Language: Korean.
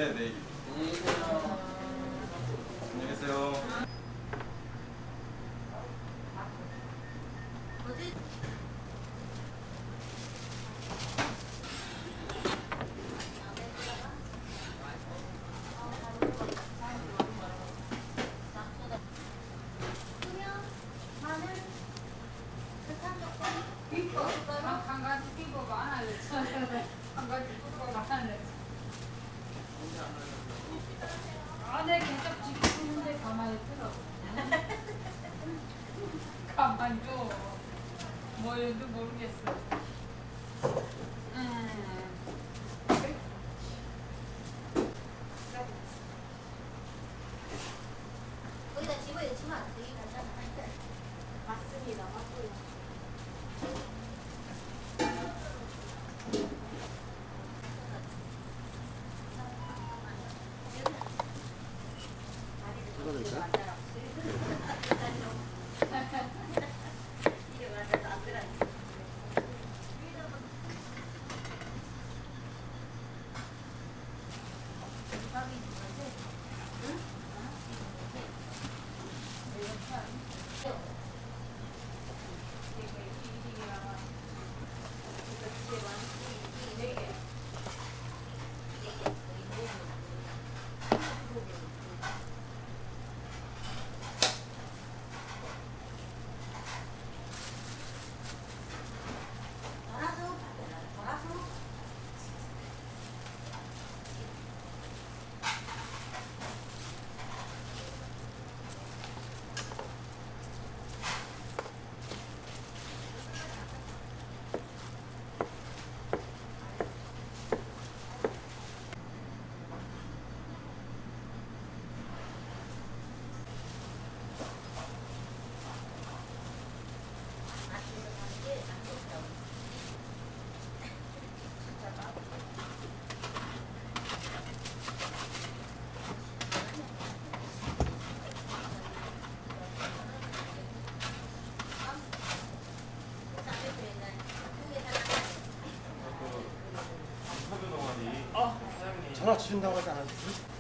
네, 네. 안녕히 계세요. 안녕히 계세요. 뭐지? 한 가지 비법 안 알려줘. 한 가지 비법 안 알려줘. 안에 계속 지키는데 가만히 들어. 가만히 둬. 뭐였는지 모르겠어. 거기다 집어넣지만 되게 간단하다. 맞습니다. 맞고요. 이게 맞아서 안 들어. 인터뷰 동아리. 아, 사장님. 전화 주신다고 하지 않았어요?